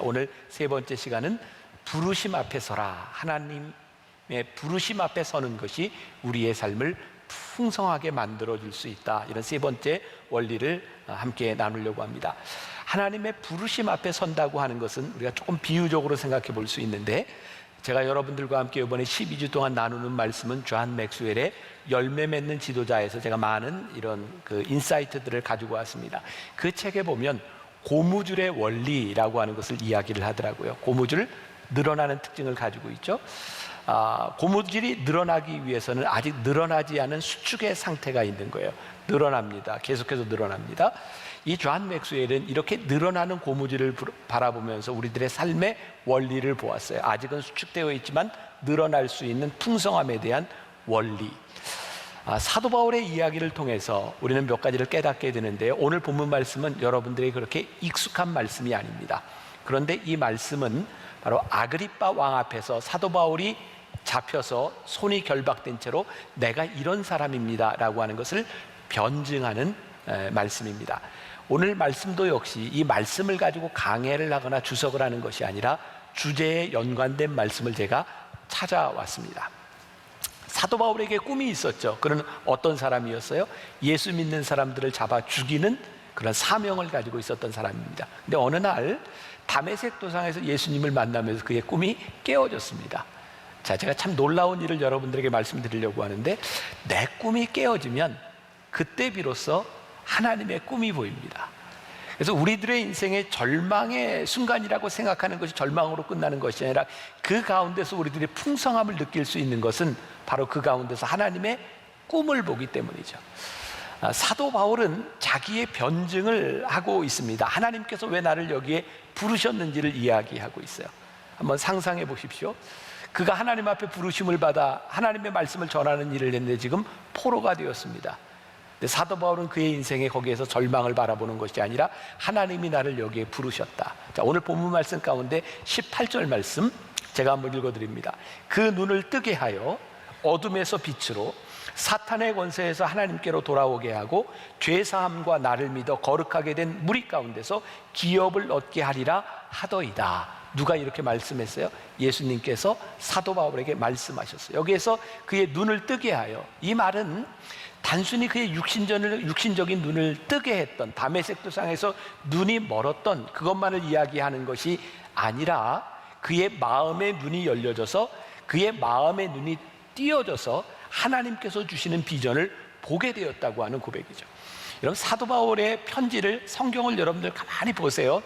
오늘 세 번째 시간은 부르심 앞에 서라. 하나님의 부르심 앞에 서는 것이 우리의 삶을 풍성하게 만들어줄 수 있다. 이런 세 번째 원리를 함께 나누려고 합니다. 하나님의 부르심 앞에 선다고 하는 것은 우리가 조금 비유적으로 생각해 볼 수 있는데, 제가 여러분들과 함께 이번에 12주 동안 나누는 말씀은 존 맥스웰의 열매 맺는 지도자에서 제가 많은 이런 인사이트들을 가지고 왔습니다. 그 책에 보면 고무줄의 원리라고 하는 것을 이야기를 하더라고요. 고무줄, 늘어나는 특징을 가지고 있죠. 고무줄이 늘어나기 위해서는 아직 늘어나지 않은 수축의 상태가 있는 거예요. 늘어납니다. 계속해서 늘어납니다. 이 존 맥스웰은 이렇게 늘어나는 고무줄을 바라보면서 우리들의 삶의 원리를 보았어요. 아직은 수축되어 있지만 늘어날 수 있는 풍성함에 대한 원리. 사도 바울의 이야기를 통해서 우리는 몇 가지를 깨닫게 되는데요. 오늘 본문 말씀은 여러분들이 그렇게 익숙한 말씀이 아닙니다. 그런데 이 말씀은 바로 아그리빠 왕 앞에서 사도 바울이 잡혀서 손이 결박된 채로 내가 이런 사람입니다 라고 하는 것을 변증하는 말씀입니다. 오늘 말씀도 역시 이 말씀을 가지고 강해를 하거나 주석을 하는 것이 아니라 주제에 연관된 말씀을 제가 찾아왔습니다. 사도 바울에게 꿈이 있었죠. 그는 어떤 사람이었어요? 예수 믿는 사람들을 잡아 죽이는 그런 사명을 가지고 있었던 사람입니다. 근데 어느 날 다메섹 도상에서 예수님을 만나면서 그의 꿈이 깨어졌습니다. 자, 제가 참 놀라운 일을 여러분들에게 말씀드리려고 하는데, 내 꿈이 깨어지면 그때 비로소 하나님의 꿈이 보입니다. 그래서 우리들의 인생의 절망의 순간이라고 생각하는 것이 절망으로 끝나는 것이 아니라 그 가운데서 우리들이 풍성함을 느낄 수 있는 것은 바로 그 가운데서 하나님의 꿈을 보기 때문이죠. 사도 바울은 자기의 변증을 하고 있습니다. 하나님께서 왜 나를 여기에 부르셨는지를 이야기하고 있어요. 한번 상상해 보십시오. 그가 하나님 앞에 부르심을 받아 하나님의 말씀을 전하는 일을 했는데 지금 포로가 되었습니다. 근데 사도 바울은 그의 인생에 거기에서 절망을 바라보는 것이 아니라 하나님이 나를 여기에 부르셨다. 자, 오늘 본문 말씀 가운데 18절 말씀 제가 한번 읽어드립니다. 그 눈을 뜨게 하여 어둠에서 빛으로, 사탄의 권세에서 하나님께로 돌아오게 하고 죄사함과 나를 믿어 거룩하게 된 무리 가운데서 기업을 얻게 하리라 하더이다. 누가 이렇게 말씀했어요? 예수님께서 사도 바울에게 말씀하셨어요. 여기에서 그의 눈을 뜨게 하여, 이 말은 단순히 그의 육신적인 눈을 뜨게 했던, 다메섹 도상에서 눈이 멀었던 그것만을 이야기하는 것이 아니라 그의 마음의 눈이 열려져서, 그의 마음의 눈이 띄어져서 하나님께서 주시는 비전을 보게 되었다고 하는 고백이죠. 여러분, 사도 바울의 편지를, 성경을 여러분들 가만히 보세요.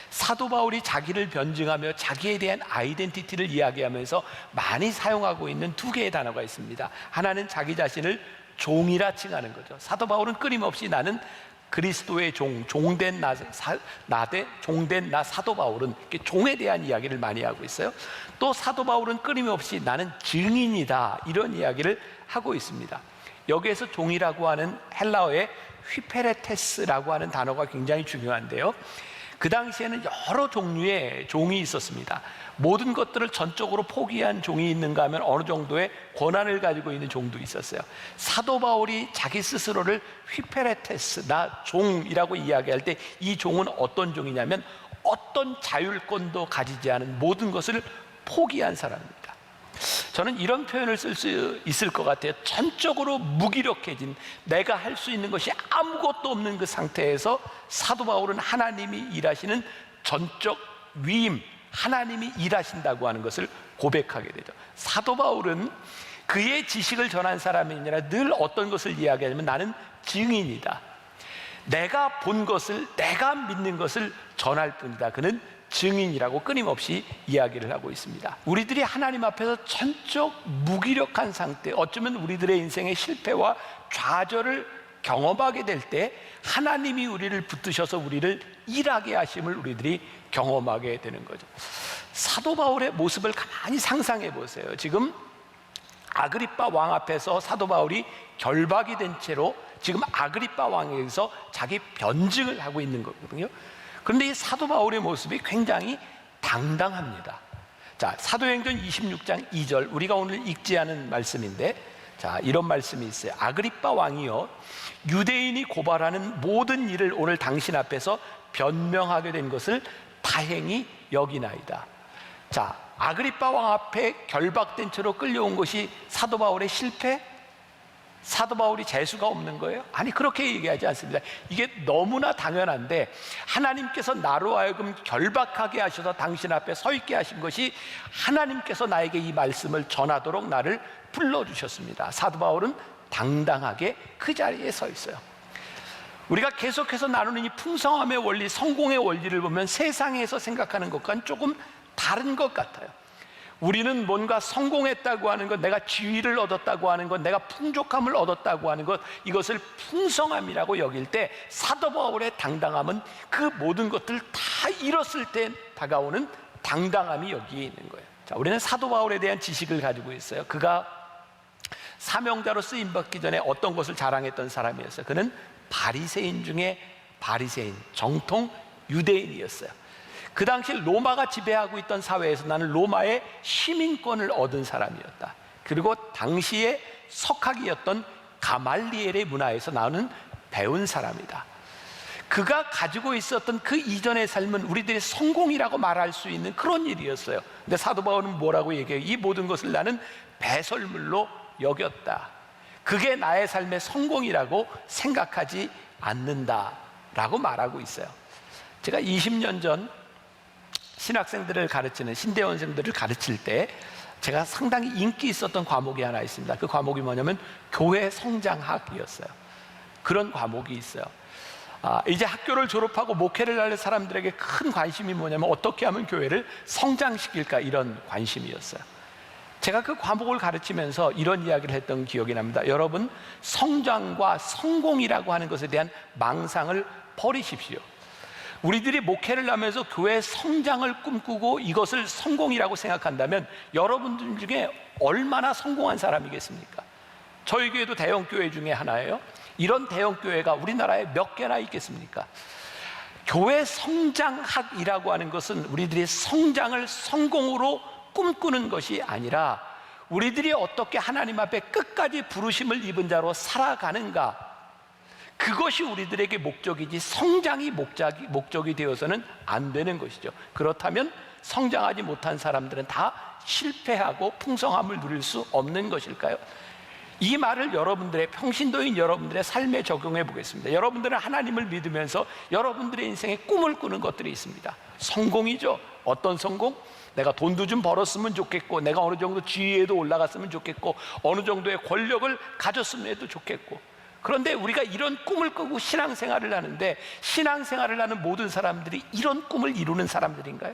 사도 바울이 자기를 변증하며 자기에 대한 아이덴티티를 이야기하면서 많이 사용하고 있는 두 개의 단어가 있습니다. 하나는 자기 자신을 종이라 칭하는 거죠. 사도 바울은 끊임없이 나는 그리스도의 종된 나 사도 바울은, 종에 대한 이야기를 많이 하고 있어요. 또 사도 바울은 끊임없이 나는 증인이다, 이런 이야기를 하고 있습니다. 여기에서 종이라고 하는 헬라어의 휘페레테스라고 하는 단어가 굉장히 중요한데요, 그 당시에는 여러 종류의 종이 있었습니다. 모든 것들을 전적으로 포기한 종이 있는가 하면 어느 정도의 권한을 가지고 있는 종도 있었어요. 사도 바울이 자기 스스로를 휘페레테스, 나 종이라고 이야기할 때 이 종은 어떤 종이냐면 어떤 자율권도 가지지 않은 모든 것을 포기한 사람입니다. 저는 이런 표현을 쓸 수 있을 것 같아요. 전적으로 무기력해진, 내가 할 수 있는 것이 아무것도 없는 그 상태에서 사도 바울은 하나님이 일하시는 전적 위임, 하나님이 일하신다고 하는 것을 고백하게 되죠. 사도 바울은 그의 지식을 전한 사람이 아니라 늘 어떤 것을 이야기하냐면 나는 증인이다. 내가 본 것을, 내가 믿는 것을 전할 뿐이다. 그는 증인이라고 끊임없이 이야기를 하고 있습니다. 우리들이 하나님 앞에서 전적 무기력한 상태, 어쩌면 우리들의 인생의 실패와 좌절을 경험하게 될 때 하나님이 우리를 붙드셔서 우리를 일하게 하심을 우리들이 경험하게 되는 거죠. 사도 바울의 모습을 가만히 상상해 보세요. 지금 아그리빠 왕 앞에서 사도 바울이 결박이 된 채로 지금 아그리빠 왕에게서 자기 변증을 하고 있는 거거든요. 그런데 이 사도 바울의 모습이 굉장히 당당합니다. 자, 사도행전 26장 2절, 우리가 오늘 읽지 않은 말씀인데, 자, 이런 말씀이 있어요. 아그리빠 왕이여, 유대인이 고발하는 모든 일을 오늘 당신 앞에서 변명하게 된 것을 다행히 여기나이다. 자, 아그리빠 왕 앞에 결박된 채로 끌려온 것이 사도 바울의 실패? 사도 바울이 재수가 없는 거예요? 아니, 그렇게 얘기하지 않습니다. 이게 너무나 당연한데, 하나님께서 나로 하여금 결박하게 하셔서 당신 앞에 서 있게 하신 것이 하나님께서 나에게 이 말씀을 전하도록 나를 불러주셨습니다. 사도 바울은 당당하게 그 자리에 서 있어요. 우리가 계속해서 나누는 이 풍성함의 원리, 성공의 원리를 보면 세상에서 생각하는 것과는 조금 다른 것 같아요. 우리는 뭔가 성공했다고 하는 것, 내가 지위를 얻었다고 하는 것, 내가 풍족함을 얻었다고 하는 것, 이것을 풍성함이라고 여길 때 사도 바울의 당당함은 그 모든 것들 다 잃었을 때 다가오는 당당함이 여기에 있는 거예요. 자, 우리는 사도 바울에 대한 지식을 가지고 있어요. 그가 사명자로 쓰임받기 전에 어떤 것을 자랑했던 사람이었어요. 그는 바리새인 중에 바리새인, 정통 유대인이었어요. 그 당시 로마가 지배하고 있던 사회에서 나는 로마의 시민권을 얻은 사람이었다. 그리고 당시에 석학이었던 가말리엘의 문화에서 나오는 배운 사람이다. 그가 가지고 있었던 그 이전의 삶은 우리들의 성공이라고 말할 수 있는 그런 일이었어요. 근데 사도 바울은 뭐라고 얘기해요? 이 모든 것을 나는 배설물로 여겼다. 그게 나의 삶의 성공이라고 생각하지 않는다라고 말하고 있어요. 제가 20년 전 신학생들을 가르치는 신대원생들을 가르칠 때 제가 상당히 인기 있었던 과목이 하나 있습니다. 그 과목이 뭐냐면 교회 성장학이었어요. 그런 과목이 있어요. 이제 학교를 졸업하고 목회를 할 사람들에게 큰 관심이 뭐냐면 어떻게 하면 교회를 성장시킬까, 이런 관심이었어요. 제가 그 과목을 가르치면서 이런 이야기를 했던 기억이 납니다. 여러분, 성장과 성공이라고 하는 것에 대한 망상을 버리십시오. 우리들이 목회를 하면서 교회 성장을 꿈꾸고 이것을 성공이라고 생각한다면 여러분들 중에 얼마나 성공한 사람이겠습니까? 저희 교회도 대형 교회 중에 하나예요. 이런 대형 교회가 우리나라에 몇 개나 있겠습니까? 교회 성장학이라고 하는 것은 우리들이 성장을 성공으로 꿈꾸는 것이 아니라 우리들이 어떻게 하나님 앞에 끝까지 부르심을 입은 자로 살아가는가, 그것이 우리들에게 목적이지 성장이 목적이 되어서는 안 되는 것이죠. 그렇다면 성장하지 못한 사람들은 다 실패하고 풍성함을 누릴 수 없는 것일까요? 이 말을 여러분들의 평신도인 여러분들의 삶에 적용해 보겠습니다. 여러분들은 하나님을 믿으면서 여러분들의 인생에 꿈을 꾸는 것들이 있습니다. 성공이죠. 어떤 성공? 내가 돈도 좀 벌었으면 좋겠고, 내가 어느 정도 지위에도 올라갔으면 좋겠고, 어느 정도의 권력을 가졌으면 해도 좋겠고. 그런데 우리가 이런 꿈을 꾸고 신앙생활을 하는데, 신앙생활을 하는 모든 사람들이 이런 꿈을 이루는 사람들인가요?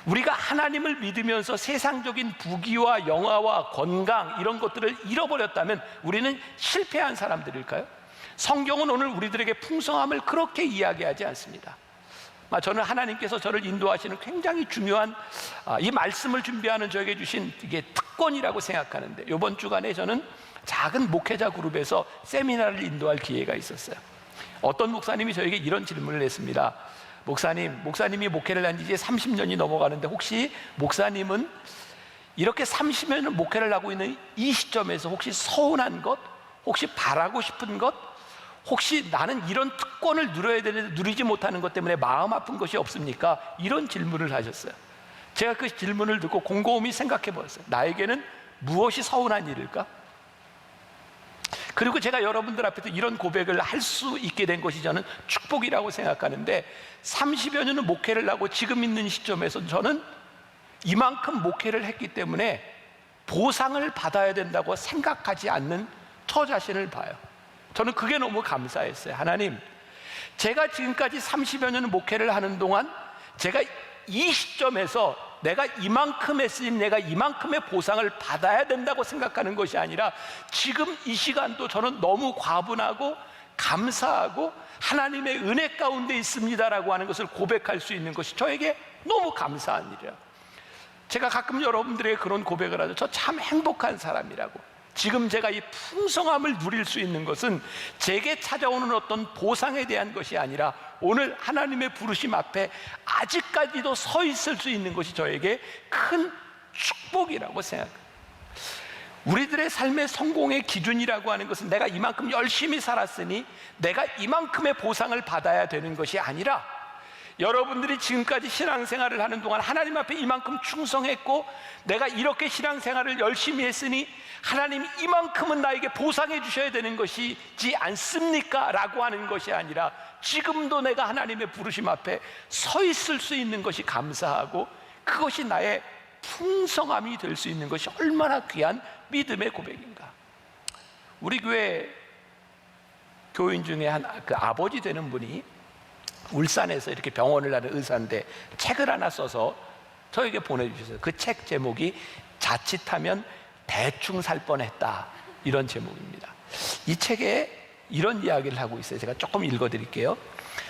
우리가 하나님을 믿으면서 세상적인 부귀와 영화와 건강 이런 것들을 잃어버렸다면 우리는 실패한 사람들일까요? 성경은 오늘 우리들에게 풍성함을 그렇게 이야기하지 않습니다. 저는 하나님께서 저를 인도하시는 굉장히 중요한 이 말씀을 준비하는 저에게 주신 이게 특권이라고 생각하는데, 이번 주간에 저는 작은 목회자 그룹에서 세미나를 인도할 기회가 있었어요. 어떤 목사님이 저에게 이런 질문을 했습니다. 목사님이 목회를 한 지 이제 30년이 넘어가는데 혹시 목사님은 이렇게 30년을 목회를 하고 있는 이 시점에서 혹시 서운한 것, 혹시 바라고 싶은 것, 혹시 나는 이런 특권을 누려야 되는데 누리지 못하는 것 때문에 마음 아픈 것이 없습니까? 이런 질문을 하셨어요. 제가 그 질문을 듣고 곰곰이 생각해 보았어요. 나에게는 무엇이 서운한 일일까? 그리고 제가 여러분들 앞에서 이런 고백을 할 수 있게 된 것이 저는 축복이라고 생각하는데, 30여 년을 목회를 하고 지금 있는 시점에서 저는 이만큼 목회를 했기 때문에 보상을 받아야 된다고 생각하지 않는 저 자신을 봐요. 저는 그게 너무 감사했어요. 하나님, 제가 지금까지 30여 년을 목회를 하는 동안 제가 이 시점에서 내가 이만큼 했으니 내가 이만큼의 보상을 받아야 된다고 생각하는 것이 아니라 지금 이 시간도 저는 너무 과분하고 감사하고 하나님의 은혜 가운데 있습니다라고 하는 것을 고백할 수 있는 것이 저에게 너무 감사한 일이에요. 제가 가끔 여러분들에게 그런 고백을 하죠. 저 참 행복한 사람이라고. 지금 제가 이 풍성함을 누릴 수 있는 것은 제게 찾아오는 어떤 보상에 대한 것이 아니라 오늘 하나님의 부르심 앞에 아직까지도 서 있을 수 있는 것이 저에게 큰 축복이라고 생각합니다. 우리들의 삶의 성공의 기준이라고 하는 것은 내가 이만큼 열심히 살았으니 내가 이만큼의 보상을 받아야 되는 것이 아니라 여러분들이 지금까지 신앙생활을 하는 동안 하나님 앞에 이만큼 충성했고 내가 이렇게 신앙생활을 열심히 했으니 하나님 이만큼은 나에게 보상해 주셔야 되는 것이지 않습니까? 라고 하는 것이 아니라 지금도 내가 하나님의 부르심 앞에 서 있을 수 있는 것이 감사하고 그것이 나의 풍성함이 될 수 있는 것이 얼마나 귀한 믿음의 고백인가. 우리 교회 교인 중에 그 아버지 되는 분이 울산에서 이렇게 병원을 하는 의사인데 책을 하나 써서 저에게 보내주셨어요. 그 책 제목이 자칫하면 대충 살 뻔했다, 이런 제목입니다. 이 책에 이런 이야기를 하고 있어요. 제가 조금 읽어드릴게요.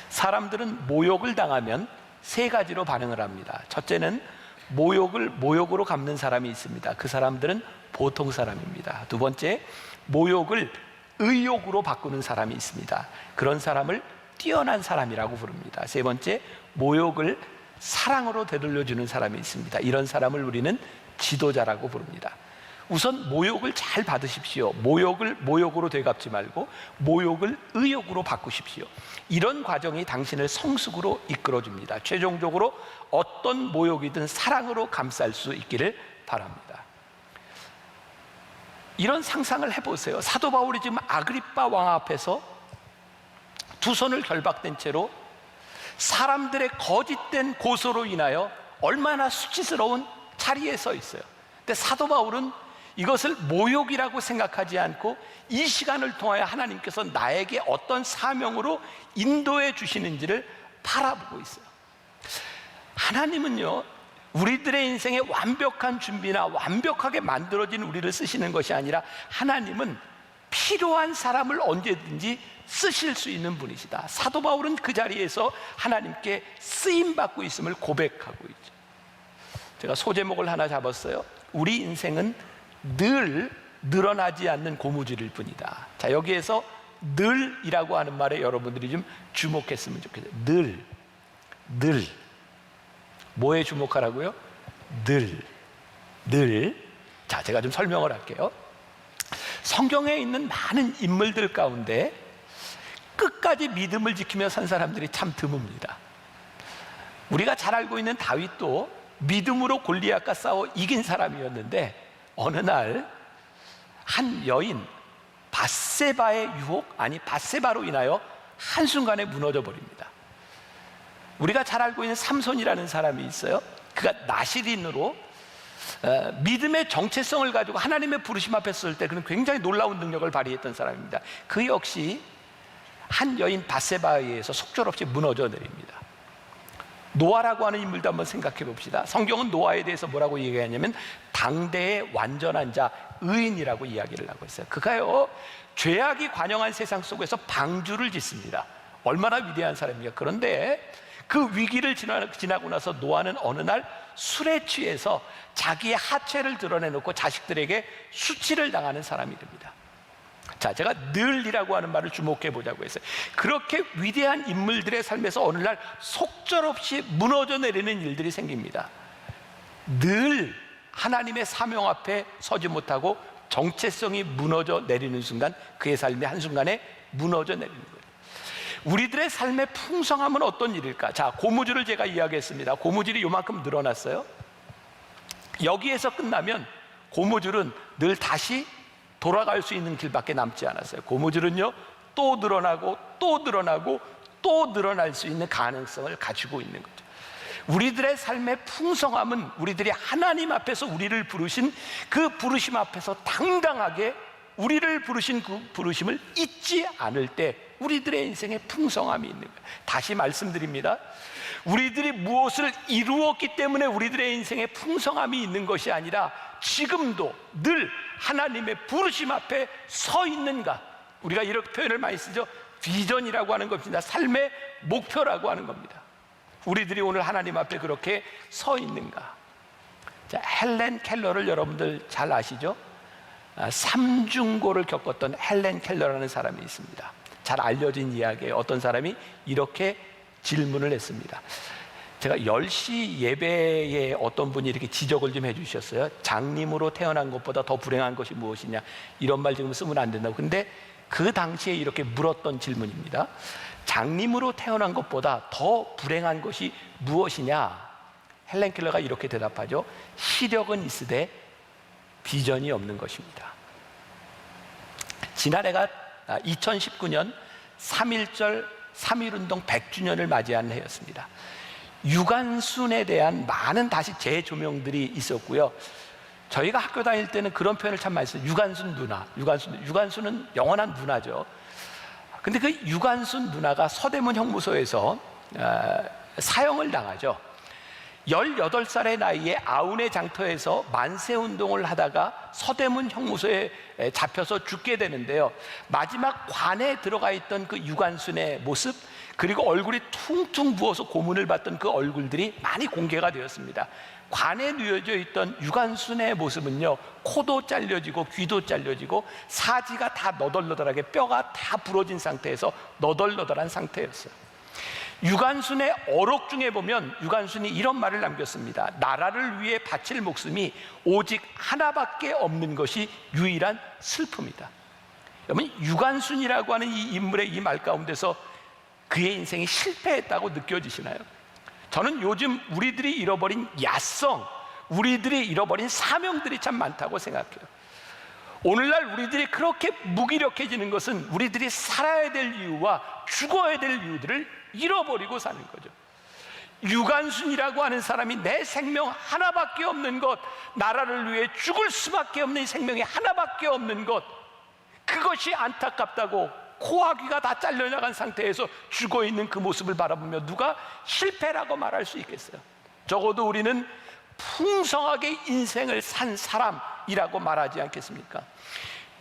사람들은 모욕을 당하면 세 가지로 반응을 합니다. 첫째는 모욕을 모욕으로 갚는 사람이 있습니다. 그 사람들은 보통 사람입니다. 두 번째, 모욕을 의욕으로 바꾸는 사람이 있습니다. 그런 사람을 뛰어난 사람이라고 부릅니다. 세 번째, 모욕을 사랑으로 되돌려주는 사람이 있습니다. 이런 사람을 우리는 지도자라고 부릅니다. 우선 모욕을 잘 받으십시오. 모욕을 모욕으로 되갚지 말고 모욕을 의욕으로 바꾸십시오. 이런 과정이 당신을 성숙으로 이끌어줍니다. 최종적으로 어떤 모욕이든 사랑으로 감쌀 수 있기를 바랍니다. 이런 상상을 해보세요. 사도 바울이 지금 아그리빠 왕 앞에서 두 손을 결박된 채로 사람들의 거짓된 고소로 인하여 얼마나 수치스러운 자리에 서 있어요. 근데 사도 바울은 이것을 모욕이라고 생각하지 않고 이 시간을 통하여 하나님께서 나에게 어떤 사명으로 인도해 주시는지를 바라보고 있어요. 하나님은요, 우리들의 인생에 완벽한 준비나 완벽하게 만들어진 우리를 쓰시는 것이 아니라 하나님은 필요한 사람을 언제든지 쓰실 수 있는 분이시다. 사도 바울은 그 자리에서 하나님께 쓰임받고 있음을 고백하고 있죠. 제가 소제목을 하나 잡았어요. 우리 인생은 늘 늘어나지 않는 고무줄일 뿐이다. 자, 여기에서 늘이라고 하는 말에 여러분들이 좀 주목했으면 좋겠어요. 늘. 뭐에 주목하라고요? 늘. 자, 제가 좀 설명을 할게요. 성경에 있는 많은 인물들 가운데 끝까지 믿음을 지키며 산 사람들이 참 드뭅니다. 우리가 잘 알고 있는 다윗도 믿음으로 골리앗과 싸워 이긴 사람이었는데 어느 날 한 여인 밧세바의 유혹, 아니 밧세바로 인하여 한순간에 무너져 버립니다. 우리가 잘 알고 있는 삼손이라는 사람이 있어요. 그가 나시린으로 믿음의 정체성을 가지고 하나님의 부르심 앞에 설 때 그는 굉장히 놀라운 능력을 발휘했던 사람입니다. 그 역시 한 여인 밧세바에 의해서 속절없이 무너져 내립니다. 노아라고 하는 인물도 한번 생각해 봅시다. 성경은 노아에 대해서 뭐라고 얘기하냐면 당대의 완전한 자, 의인이라고 이야기를 하고 있어요. 그가요, 죄악이 관영한 세상 속에서 방주를 짓습니다. 얼마나 위대한 사람입니까? 그런데 그 위기를 지나고 나서 노아는 어느 날 술에 취해서 자기의 하체를 드러내놓고 자식들에게 수치를 당하는 사람이 됩니다. 자, 제가 늘이라고 하는 말을 주목해 보자고 했어요. 그렇게 위대한 인물들의 삶에서 어느 날 속절없이 무너져 내리는 일들이 생깁니다. 늘 하나님의 사명 앞에 서지 못하고 정체성이 무너져 내리는 순간 그의 삶이 한순간에 무너져 내리는 거예요. 우리들의 삶의 풍성함은 어떤 일일까? 자, 고무줄을 제가 이야기했습니다. 고무줄이 요만큼 늘어났어요. 여기에서 끝나면 고무줄은 늘 다시 돌아갈 수 있는 길밖에 남지 않았어요. 고무줄은요, 또 늘어나고 또 늘어나고 또 늘어날 수 있는 가능성을 가지고 있는 거죠. 우리들의 삶의 풍성함은 우리들이 하나님 앞에서 우리를 부르신 그 부르심 앞에서 당당하게 우리를 부르신 그 부르심을 잊지 않을 때 우리들의 인생에 풍성함이 있는 거예요. 다시 말씀드립니다. 우리들이 무엇을 이루었기 때문에 우리들의 인생에 풍성함이 있는 것이 아니라 지금도 늘 하나님의 부르심 앞에 서 있는가. 우리가 이렇게 표현을 많이 쓰죠. 비전이라고 하는 겁니다. 삶의 목표라고 하는 겁니다. 우리들이 오늘 하나님 앞에 그렇게 서 있는가. 자, 헬렌 켈러를 여러분들 잘 아시죠? 삼중고를 겪었던 헬렌 켈러라는 사람이 있습니다. 잘 알려진 이야기예요. 어떤 사람이 이렇게 질문을 했습니다. 제가 10시 예배에 어떤 분이 이렇게 지적을 좀 해주셨어요. 장님으로 태어난 것보다 더 불행한 것이 무엇이냐, 이런 말 지금 쓰면 안 된다고. 근데 그 당시에 이렇게 물었던 질문입니다. 장님으로 태어난 것보다 더 불행한 것이 무엇이냐? 헬렌 켈러가 이렇게 대답하죠. 시력은 있으되 비전이 없는 것입니다. 지난해가 2019년 3.1절 3.1운동 100주년을 맞이한 해였습니다. 유관순에 대한 많은 다시 재조명들이 있었고요. 저희가 학교 다닐 때는 그런 표현을 참 많이 써요. 유관순 누나, 유관순은 영원한 누나죠. 근데 그 유관순 누나가 서대문 형무소에서 사형을 당하죠. 18살의 나이에 아운의 장터에서 만세운동을 하다가 서대문 형무소에 잡혀서 죽게 되는데요. 마지막 관에 들어가 있던 그 유관순의 모습, 그리고 얼굴이 퉁퉁 부어서 고문을 받던 그 얼굴들이 많이 공개가 되었습니다. 관에 누워져 있던 유관순의 모습은요, 코도 잘려지고 귀도 잘려지고 사지가 다 너덜너덜하게 뼈가 다 부러진 상태에서 너덜너덜한 상태였어요. 유관순의 어록 중에 보면 유관순이 이런 말을 남겼습니다. 나라를 위해 바칠 목숨이 오직 하나밖에 없는 것이 유일한 슬픔이다. 여러분, 유관순이라고 하는 이 인물의 이 말 가운데서 그의 인생이 실패했다고 느껴지시나요? 저는 요즘 우리들이 잃어버린 야성, 우리들이 잃어버린 사명들이 참 많다고 생각해요. 오늘날 우리들이 그렇게 무기력해지는 것은 우리들이 살아야 될 이유와 죽어야 될 이유들을 잃어버리고 사는 거죠. 유관순이라고 하는 사람이 내 생명 하나밖에 없는 것, 나라를 위해 죽을 수밖에 없는 생명이 하나밖에 없는 것, 그것이 안타깝다고 코와 귀가 다 잘려나간 상태에서 죽어있는 그 모습을 바라보며 누가 실패라고 말할 수 있겠어요? 적어도 우리는 풍성하게 인생을 산 사람이라고 말하지 않겠습니까?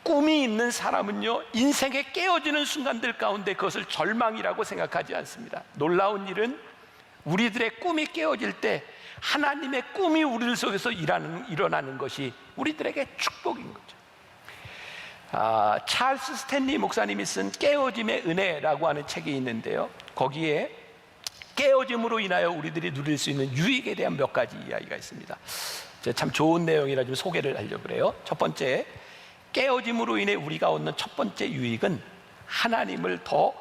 꿈이 있는 사람은요, 인생에 깨어지는 순간들 가운데 그것을 절망이라고 생각하지 않습니다. 놀라운 일은 우리들의 꿈이 깨어질 때 하나님의 꿈이 우리들 속에서 일어나는 것이 우리들에게 축복인 거죠. 찰스 스탠리 목사님이 쓴 깨어짐의 은혜라고 하는 책이 있는데요, 거기에 깨어짐으로 인하여 우리들이 누릴 수 있는 유익에 대한 몇 가지 이야기가 있습니다. 참 좋은 내용이라 좀 소개를 하려고 그래요. 첫 번째, 깨어짐으로 인해 우리가 얻는 첫 번째 유익은 하나님을 더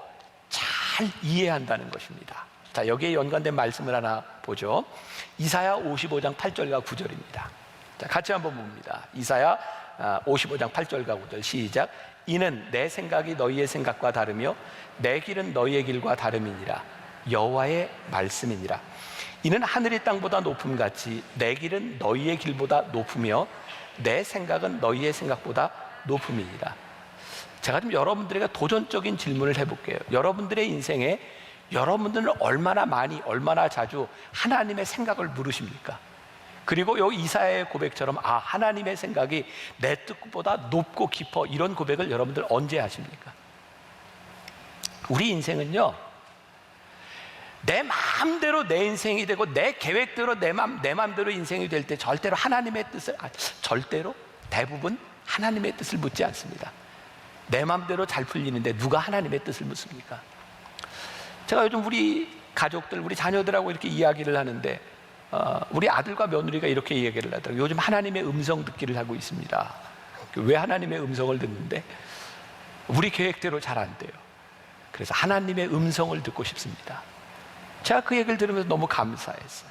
잘 이해한다는 것입니다. 자, 여기에 연관된 말씀을 하나 보죠. 이사야 55장 8절과 9절입니다. 자, 같이 한번 봅니다. 이사야 55장 8절과 9절 시작. 이는 내 생각이 너희의 생각과 다르며 내 길은 너희의 길과 다름이니라. 여호와의 말씀이니라. 이는 하늘이 땅보다 높음같이 내 길은 너희의 길보다 높으며 내 생각은 너희의 생각보다 높음이니라. 제가 좀 여러분들에게 도전적인 질문을 해볼게요. 여러분들의 인생에 여러분들은 얼마나 많이, 얼마나 자주 하나님의 생각을 물으십니까? 그리고 여기 이사야의 고백처럼 하나님의 생각이 내 뜻보다 높고 깊어, 이런 고백을 여러분들 언제 하십니까? 우리 인생은요, 내 마음대로 내 인생이 되고 내 계획대로 내 마음대로 인생이 될 때 절대로 하나님의 뜻을 대부분 하나님의 뜻을 묻지 않습니다. 내 마음대로 잘 풀리는데 누가 하나님의 뜻을 묻습니까? 제가 요즘 우리 가족들, 우리 자녀들하고 이렇게 이야기를 하는데 우리 아들과 며느리가 이렇게 이야기를 하더라고요. 요즘 하나님의 음성 듣기를 하고 있습니다. 왜 하나님의 음성을 듣는데? 우리 계획대로 잘 안 돼요. 그래서 하나님의 음성을 듣고 싶습니다. 제가 그 얘기를 들으면서 너무 감사했어요.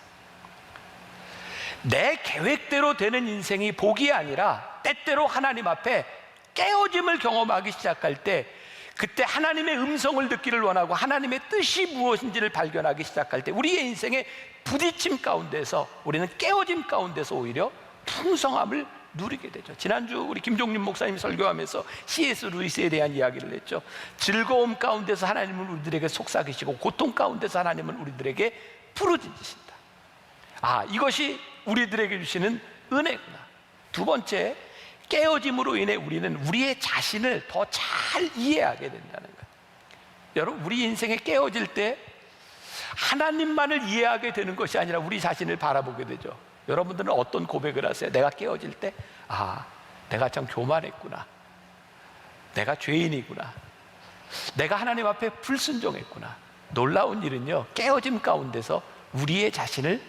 내 계획대로 되는 인생이 복이 아니라 때때로 하나님 앞에 깨어짐을 경험하기 시작할 때, 그때 하나님의 음성을 듣기를 원하고 하나님의 뜻이 무엇인지를 발견하기 시작할 때 우리의 인생의 부딪힘 가운데서, 우리는 깨어짐 가운데서 오히려 풍성함을 누리게 되죠. 지난주 우리 김종림 목사님이 설교하면서 C.S. 루이스에 대한 이야기를 했죠. 즐거움 가운데서 하나님은 우리들에게 속삭이시고 고통 가운데서 하나님은 우리들에게 부르짖으신다. 이것이 우리들에게 주시는 은혜구나. 두 번째, 깨어짐으로 인해 우리는 우리의 자신을 더 잘 이해하게 된다는 거예요. 여러분, 우리 인생에 깨어질 때 하나님만을 이해하게 되는 것이 아니라 우리 자신을 바라보게 되죠. 여러분들은 어떤 고백을 하세요? 내가 깨어질 때, 내가 참 교만했구나, 내가 죄인이구나, 내가 하나님 앞에 불순종했구나. 놀라운 일은요, 깨어짐 가운데서 우리의 자신을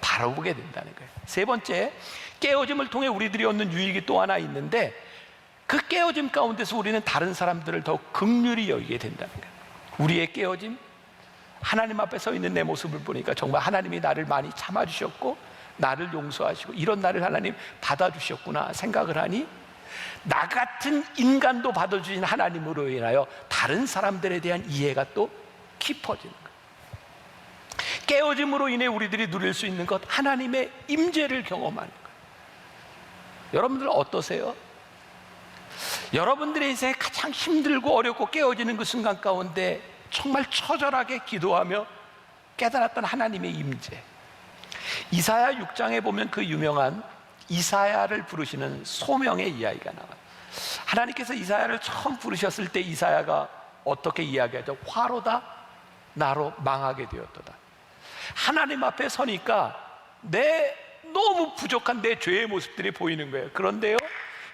바라보게 된다는 거예요. 세 번째, 깨어짐을 통해 우리들이 얻는 유익이 또 하나 있는데, 그 깨어짐 가운데서 우리는 다른 사람들을 더 긍휼히 여기게 된다는 거예요. 우리의 깨어짐, 하나님 앞에 서 있는 내 모습을 보니까 정말 하나님이 나를 많이 참아주셨고 나를 용서하시고 이런 나를 하나님 받아주셨구나 생각을 하니, 나 같은 인간도 받아주신 하나님으로 인하여 다른 사람들에 대한 이해가 또 깊어지는 거예요. 깨어짐으로 인해 우리들이 누릴 수 있는 것, 하나님의 임재를 경험하는 거예요. 여러분들 어떠세요? 여러분들의 인생에 가장 힘들고 어렵고 깨어지는 그 순간 가운데 정말 처절하게 기도하며 깨달았던 하나님의 임재. 이사야 6장에 보면 그 유명한 이사야를 부르시는 소명의 이야기가 나와요. 하나님께서 이사야를 처음 부르셨을 때 이사야가 어떻게 이야기하죠? 화로다 나로 망하게 되었도다. 하나님 앞에 서니까 너무 부족한 내 죄의 모습들이 보이는 거예요. 그런데요,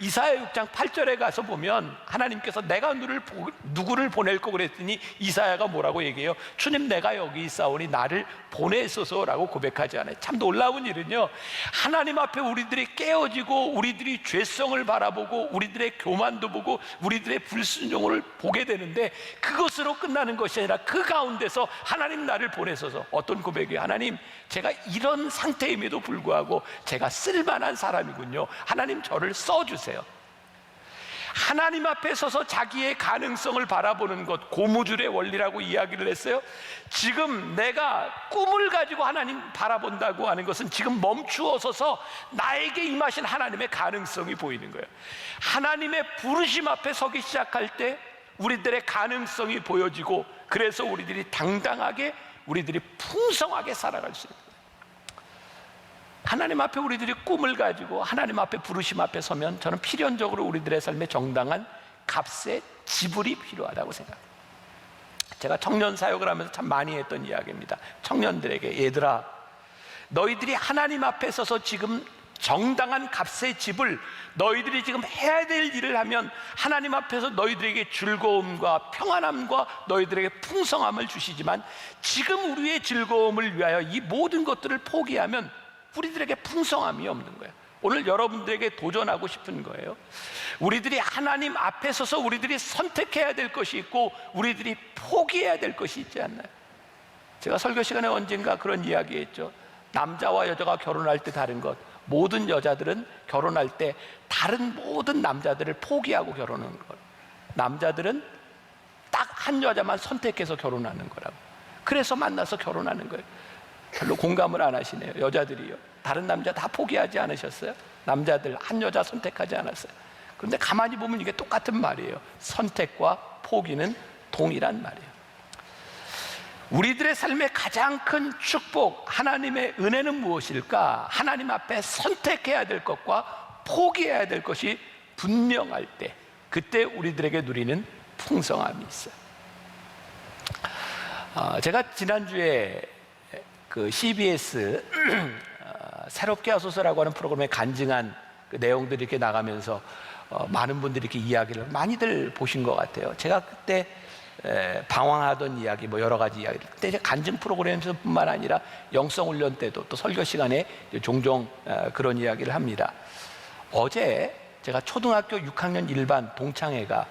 이사야 6장 8절에 가서 보면 하나님께서 내가 누구를 보낼까 그랬더니 이사야가 뭐라고 얘기해요? 주님, 내가 여기 있사오니 나를 보내소서라고 고백하지 않아요. 참 놀라운 일은요, 하나님 앞에 우리들이 깨어지고 우리들이 죄성을 바라보고 우리들의 교만도 보고 우리들의 불순종을 보게 되는데, 그것으로 끝나는 것이 아니라 그 가운데서 하나님 나를 보내소서. 어떤 고백이에요? 하나님, 제가 이런 상태임에도 불구하고 제가 쓸만한 사람이군요. 하나님, 저를 써주세요. 하나님 앞에 서서 자기의 가능성을 바라보는 것, 고무줄의 원리라고 이야기를 했어요. 지금 내가 꿈을 가지고 하나님 바라본다고 하는 것은 지금 멈추어 서서 나에게 임하신 하나님의 가능성이 보이는 거예요. 하나님의 부르심 앞에 서기 시작할 때 우리들의 가능성이 보여지고, 그래서 우리들이 당당하게, 우리들이 풍성하게 살아갈 수 있는 거예요. 하나님 앞에 우리들이 꿈을 가지고 하나님 앞에 부르심 앞에 서면 저는 필연적으로 우리들의 삶에 정당한 값의 지불이 필요하다고 생각합니다. 제가 청년 사역을 하면서 참 많이 했던 이야기입니다. 청년들에게, 얘들아, 너희들이 하나님 앞에 서서 지금 정당한 값의 지불, 너희들이 지금 해야 될 일을 하면 하나님 앞에서 너희들에게 즐거움과 평안함과 너희들에게 풍성함을 주시지만, 지금 우리의 즐거움을 위하여 이 모든 것들을 포기하면 우리들에게 풍성함이 없는 거예요. 오늘 여러분들에게 도전하고 싶은 거예요. 우리들이 하나님 앞에 서서 우리들이 선택해야 될 것이 있고 우리들이 포기해야 될 것이 있지 않나요? 제가 설교 시간에 언젠가 그런 이야기 했죠. 남자와 여자가 결혼할 때 다른 것, 모든 여자들은 결혼할 때 다른 모든 남자들을 포기하고 결혼하는 거예요. 남자들은 딱 한 여자만 선택해서 결혼하는 거라고. 그래서 만나서 결혼하는 거예요. 별로 공감을 안 하시네요. 여자들이요, 다른 남자 다 포기하지 않으셨어요? 남자들 한 여자 선택하지 않았어요. 그런데 가만히 보면 이게 똑같은 말이에요. 선택과 포기는 동일한 말이에요. 우리들의 삶의 가장 큰 축복, 하나님의 은혜는 무엇일까? 하나님 앞에 선택해야 될 것과 포기해야 될 것이 분명할 때, 그때 우리들에게 누리는 풍성함이 있어요. 제가 지난주에 그 CBS 새롭게 하소서라고 하는 프로그램에 간증한 그 내용들이 이렇게 나가면서 많은 분들이 이렇게 이야기를 많이들 보신 것 같아요. 제가 그때 방황하던 이야기, 뭐 여러 가지 이야기를, 그때 간증 프로그램에서뿐만 아니라 영성훈련 때도 또 설교 시간에 종종 그런 이야기를 합니다. 어제 제가 초등학교 6학년 일반 동창회가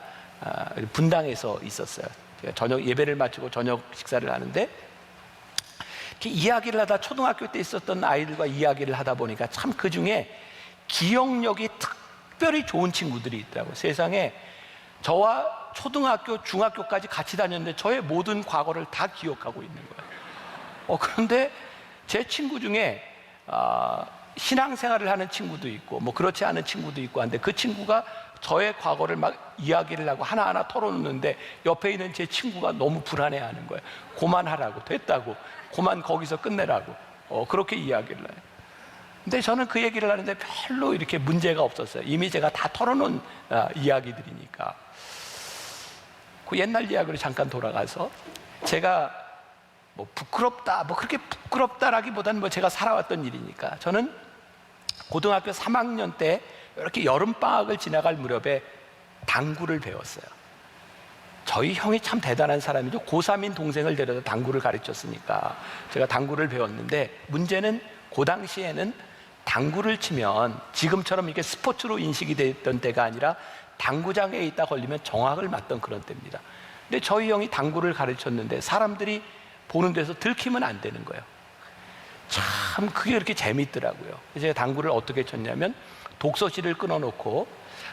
분당에서 있었어요. 제가 저녁 예배를 마치고 저녁 식사를 하는데, 이렇게 이야기를 하다 초등학교 때 있었던 아이들과 이야기를 하다 보니까 참 그 중에 기억력이 특별히 좋은 친구들이 있더라고요. 세상에 저와 초등학교, 중학교까지 같이 다녔는데 저의 모든 과거를 다 기억하고 있는 거예요. 그런데 제 친구 중에 신앙생활을 하는 친구도 있고 뭐 그렇지 않은 친구도 있고 한데, 그 친구가 저의 과거를 막 이야기를 하고 하나하나 털어놓는데 옆에 있는 제 친구가 너무 불안해하는 거예요. 그만하라고, 됐다고, 그만 거기서 끝내라고, 그렇게 이야기를 해요. 근데 저는 그 얘기를 하는데 별로 이렇게 문제가 없었어요. 이미 제가 다 털어놓은 이야기들이니까. 그 옛날 이야기로 잠깐 돌아가서, 제가 뭐 부끄럽다, 뭐 그렇게 부끄럽다라기보다는 뭐 제가 살아왔던 일이니까, 저는 고등학교 3학년 때 이렇게 여름방학을 지나갈 무렵에 당구를 배웠어요. 저희 형이 참 대단한 사람이죠. 고3인 동생을 데려다 당구를 가르쳤으니까 제가 당구를 배웠는데, 문제는 그 당시에는 당구를 치면 지금처럼 이렇게 스포츠로 인식이 됐던 때가 아니라 당구장에 있다 걸리면 정학을 맞던 그런 때입니다. 근데 저희 형이 당구를 가르쳤는데 사람들이 보는 데서 들키면 안 되는 거예요. 참 그게 그렇게 재밌더라고요. 그래서 제가 당구를 어떻게 쳤냐면 독서실을 끊어놓고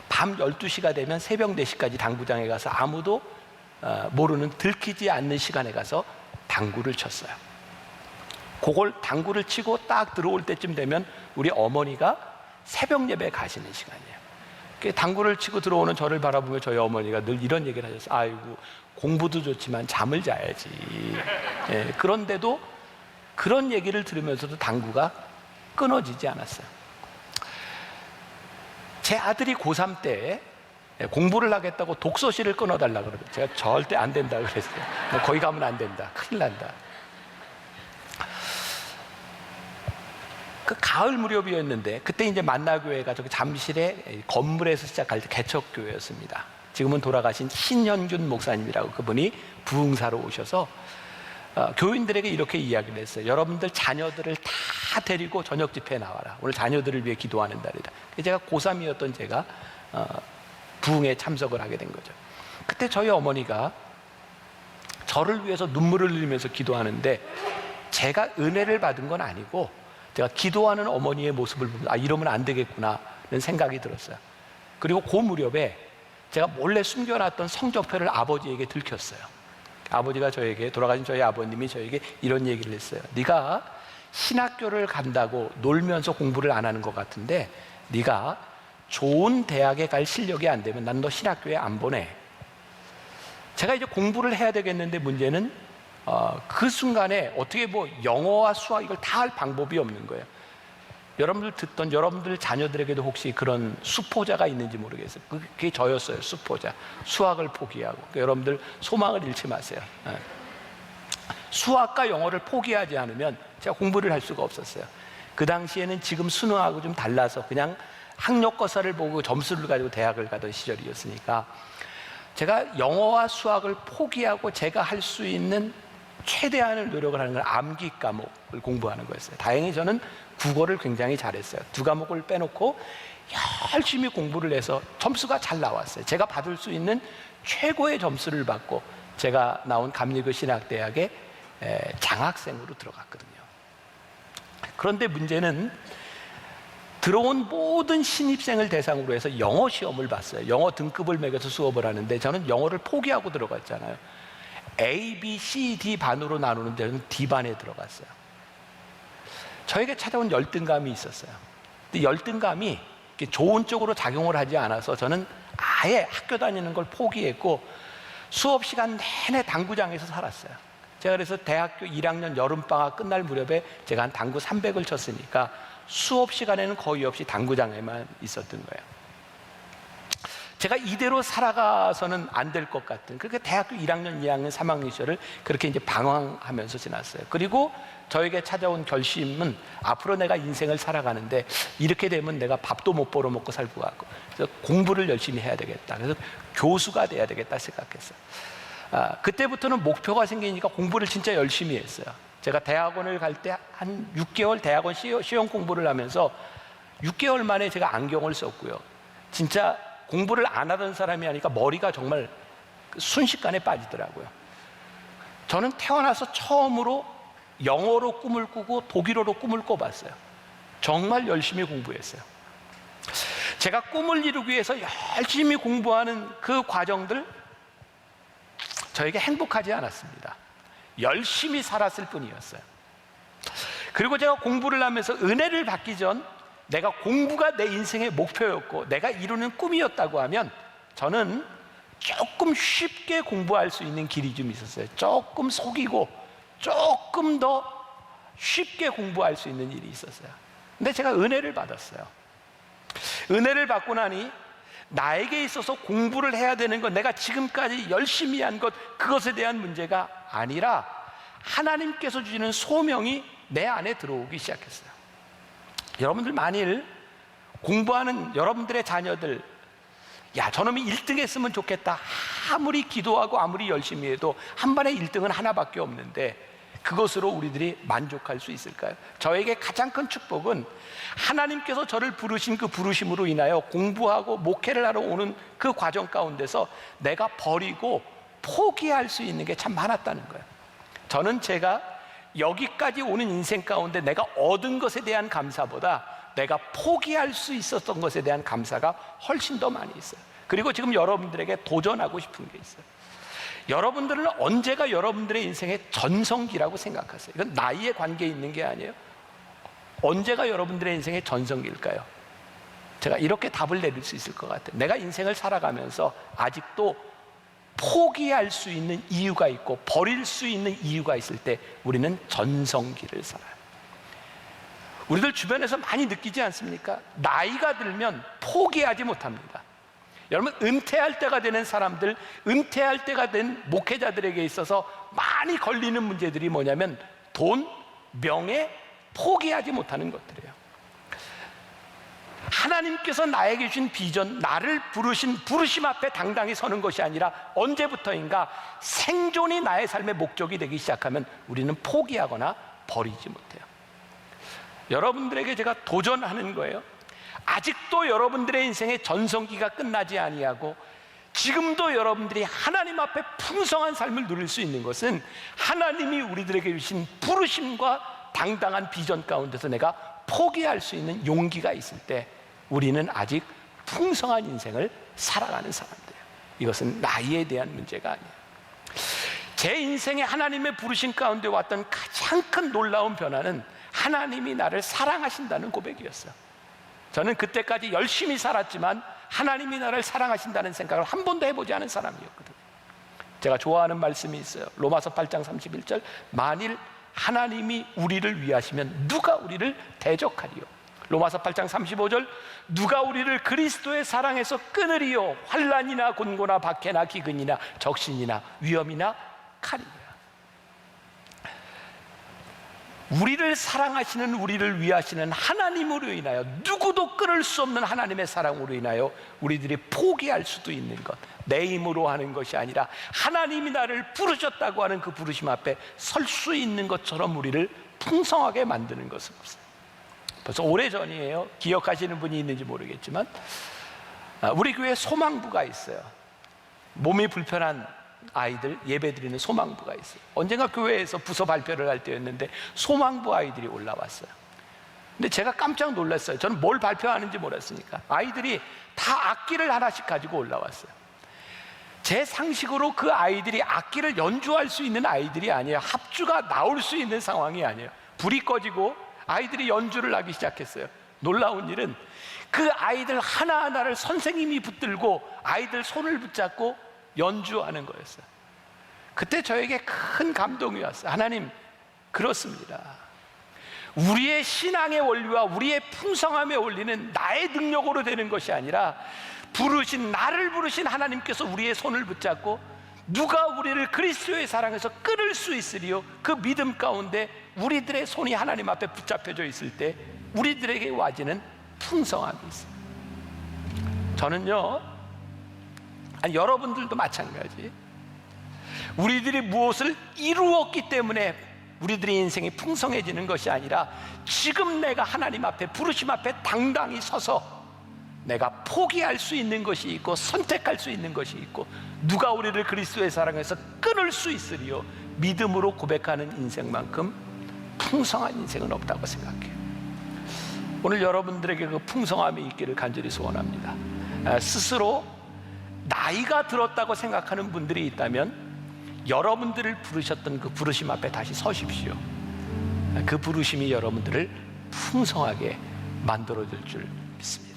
밤 12시가 되면 새벽 4시까지 당구장에 가서 아무도 모르는, 들키지 않는 시간에 가서 당구를 쳤어요. 그걸 당구를 치고 딱 들어올 때쯤 되면 우리 어머니가 새벽 예배 가시는 시간이에요. 당구를 치고 들어오는 저를 바라보며 저희 어머니가 늘 이런 얘기를 하셨어요. 아이고, 공부도 좋지만 잠을 자야지. 예, 그런데도 그런 얘기를 들으면서도 당구가 끊어지지 않았어요. 제 아들이 고3 때 공부를 하겠다고 독서실을 끊어달라고 그러더라고요. 제가 절대 안 된다고 그랬어요. 거기 가면 안 된다. 큰일 난다. 그 가을 무렵이었는데 그때 이제 만나교회가 저기 잠실의 건물에서 시작할 때 개척교회였습니다. 지금은 돌아가신 신현균 목사님이라고, 그분이 부흥사로 오셔서 교인들에게 이렇게 이야기를 했어요. 여러분들 자녀들을 다 데리고 저녁 집회에 나와라. 오늘 자녀들을 위해 기도하는 날이다. 제가 고3이었던 제가 부흥에 참석을 하게 된 거죠. 그때 저희 어머니가 저를 위해서 눈물을 흘리면서 기도하는데 제가 은혜를 받은 건 아니고 제가 기도하는 어머니의 모습을 보면서 이러면 안 되겠구나는 생각이 들었어요. 그리고 그 무렵에 제가 몰래 숨겨놨던 성적표를 아버지에게 들켰어요. 아버지가 저에게, 돌아가신 저희 아버님이 저에게 이런 얘기를 했어요. 네가 신학교를 간다고 놀면서 공부를 안 하는 것 같은데 네가 좋은 대학에 갈 실력이 안 되면 난 너 신학교에 안 보내. 제가 이제 공부를 해야 되겠는데 문제는 그 순간에 어떻게 영어와 수학 이걸 다 할 방법이 없는 거예요. 여러분들 듣던 여러분들 자녀들에게도 혹시 그런 수포자가 있는지 모르겠어요. 그게 저였어요. 수포자. 수학을 포기하고. 그러니까 여러분들 소망을 잃지 마세요. 수학과 영어를 포기하지 않으면 제가 공부를 할 수가 없었어요. 그 당시에는 지금 수능하고 좀 달라서 그냥 학력고사를 보고 점수를 가지고 대학을 가던 시절이었으니까 제가 영어와 수학을 포기하고 제가 할 수 있는 최대한의 노력을 하는 건 암기 과목을 공부하는 거였어요. 다행히 저는 국어를 굉장히 잘했어요. 2과목을 빼놓고 열심히 공부를 해서 점수가 잘 나왔어요. 제가 받을 수 있는 최고의 점수를 받고 제가 나온 감리교 신학대학에 장학생으로 들어갔거든요. 그런데 문제는 들어온 모든 신입생을 대상으로 해서 영어 시험을 봤어요. 영어 등급을 매겨서 수업을 하는데 저는 영어를 포기하고 들어갔잖아요. A, B, C, D 반으로 나누는 데는 D반에 들어갔어요. 저에게 찾아온 열등감이 있었어요. 근데 열등감이 좋은 쪽으로 작용을 하지 않아서 저는 아예 학교 다니는 걸 포기했고 수업 시간 내내 당구장에서 살았어요. 제가 그래서 대학교 1학년 여름방학 끝날 무렵에 제가 한 당구 300을 쳤으니까 수업 시간에는 거의 없이 당구장에만 있었던 거예요. 제가 이대로 살아가서는 안 될 것 같은, 그렇게 대학교 1학년, 2학년, 3학년 시절을 그렇게 이제 방황하면서 지났어요. 그리고 저에게 찾아온 결심은 앞으로 내가 인생을 살아가는데 이렇게 되면 내가 밥도 못 벌어 먹고 살 것 같고, 그래서 공부를 열심히 해야 되겠다. 그래서 교수가 돼야 되겠다 생각했어요. 그때부터는 목표가 생기니까 공부를 진짜 열심히 했어요. 제가 대학원을 갈 때 한 6개월 대학원 시험 공부를 하면서 6개월 만에 제가 안경을 썼고요. 진짜 공부를 안 하던 사람이 하니까 머리가 정말 순식간에 빠지더라고요. 저는 태어나서 처음으로 영어로 꿈을 꾸고 독일어로 꿈을 꿔봤어요. 정말 열심히 공부했어요. 제가 꿈을 이루기 위해서 열심히 공부하는 그 과정들 저에게 행복하지 않았습니다. 열심히 살았을 뿐이었어요. 그리고 제가 공부를 하면서 은혜를 받기 전 내가 공부가 내 인생의 목표였고 내가 이루는 꿈이었다고 하면 저는 조금 쉽게 공부할 수 있는 길이 좀 있었어요. 조금 속이고 조금 더 쉽게 공부할 수 있는 일이 있었어요. 근데 제가 은혜를 받았어요. 은혜를 받고 나니 나에게 있어서 공부를 해야 되는 것, 내가 지금까지 열심히 한 것, 그것에 대한 문제가 아니라 하나님께서 주시는 소명이 내 안에 들어오기 시작했어요. 여러분들 만일 공부하는 여러분들의 자녀들, 야 저놈이 1등 했으면 좋겠다, 아무리 기도하고 아무리 열심히 해도 한 번에 1등은 하나밖에 없는데 그것으로 우리들이 만족할 수 있을까요? 저에게 가장 큰 축복은 하나님께서 저를 부르신 그 부르심으로 인하여 공부하고 목회를 하러 오는 그 과정 가운데서 내가 버리고 포기할 수 있는 게 참 많았다는 거예요. 저는 제가 여기까지 오는 인생 가운데 내가 얻은 것에 대한 감사보다 내가 포기할 수 있었던 것에 대한 감사가 훨씬 더 많이 있어요. 그리고 지금 여러분들에게 도전하고 싶은 게 있어요. 여러분들은 언제가 여러분들의 인생의 전성기라고 생각하세요? 이건 나이에 관계 있는 게 아니에요. 언제가 여러분들의 인생의 전성기일까요? 제가 이렇게 답을 내릴 수 있을 것 같아요. 내가 인생을 살아가면서 아직도 포기할 수 있는 이유가 있고 버릴 수 있는 이유가 있을 때 우리는 전성기를 살아요. 우리들 주변에서 많이 느끼지 않습니까? 나이가 들면 포기하지 못합니다. 여러분, 은퇴할 때가 되는 사람들, 은퇴할 때가 된 목회자들에게 있어서 많이 걸리는 문제들이 뭐냐면 돈, 명예, 포기하지 못하는 것들이에요. 하나님께서 나에게 주신 비전, 나를 부르신 부르심 앞에 당당히 서는 것이 아니라 언제부터인가 생존이 나의 삶의 목적이 되기 시작하면 우리는 포기하거나 버리지 못해요. 여러분들에게 제가 도전하는 거예요. 아직도 여러분들의 인생의 전성기가 끝나지 아니하고 지금도 여러분들이 하나님 앞에 풍성한 삶을 누릴 수 있는 것은 하나님이 우리들에게 주신 부르심과 당당한 비전 가운데서 내가 포기할 수 있는 용기가 있을 때 우리는 아직 풍성한 인생을 살아가는 사람들이에요. 이것은 나이에 대한 문제가 아니에요. 제 인생에 하나님의 부르심 가운데 왔던 가장 큰 놀라운 변화는 하나님이 나를 사랑하신다는 고백이었어요. 저는 그때까지 열심히 살았지만 하나님이 나를 사랑하신다는 생각을 한 번도 해보지 않은 사람이었거든요. 제가 좋아하는 말씀이 있어요. 로마서 8장 31절, 만일 하나님이 우리를 위하시면 누가 우리를 대적하리요? 로마서 8장 35절, 누가 우리를 그리스도의 사랑에서 끊으리요? 환난이나 곤고나 박해나 기근이나 적신이나 위험이나 칼이냐. 우리를 사랑하시는, 우리를 위하시는 하나님으로 인하여, 누구도 끊을 수 없는 하나님의 사랑으로 인하여 우리들이 포기할 수도 있는 것, 내 힘으로 하는 것이 아니라 하나님이 나를 부르셨다고 하는 그 부르심 앞에 설 수 있는 것처럼 우리를 풍성하게 만드는 것은 없어요. 벌써 오래전이에요. 기억하시는 분이 있는지 모르겠지만 우리 교회에 소망부가 있어요. 몸이 불편한 아이들 예배드리는 소망부가 있어요. 언젠가 교회에서 부서 발표를 할 때였는데 소망부 아이들이 올라왔어요. 근데 제가 깜짝 놀랐어요. 저는 뭘 발표하는지 몰랐으니까. 아이들이 다 악기를 하나씩 가지고 올라왔어요. 제 상식으로 그 아이들이 악기를 연주할 수 있는 아이들이 아니에요. 합주가 나올 수 있는 상황이 아니에요. 불이 꺼지고 아이들이 연주를 하기 시작했어요. 놀라운 일은 그 아이들 하나하나를 선생님이 붙들고 아이들 손을 붙잡고 연주하는 거였어요. 그때 저에게 큰 감동이 왔어요. 하나님, 그렇습니다. 우리의 신앙의 원리와 우리의 풍성함의 원리는 나의 능력으로 되는 것이 아니라 나를 부르신 하나님께서 우리의 손을 붙잡고 누가 우리를 그리스도의 사랑에서 끊을 수 있으리요? 그 믿음 가운데 우리들의 손이 하나님 앞에 붙잡혀져 있을 때 우리들에게 와지는 풍성함이 있어요. 저는요, 여러분들도 마찬가지, 우리들이 무엇을 이루었기 때문에 우리들의 인생이 풍성해지는 것이 아니라 지금 내가 하나님 앞에 부르심 앞에 당당히 서서 내가 포기할 수 있는 것이 있고 선택할 수 있는 것이 있고 누가 우리를 그리스도의 사랑에서 끊을 수 있으리요? 믿음으로 고백하는 인생만큼 풍성한 인생은 없다고 생각해요. 오늘 여러분들에게 그 풍성함이 있기를 간절히 소원합니다. 스스로 나이가 들었다고 생각하는 분들이 있다면 여러분들을 부르셨던 그 부르심 앞에 다시 서십시오. 그 부르심이 여러분들을 풍성하게 만들어줄 줄 믿습니다.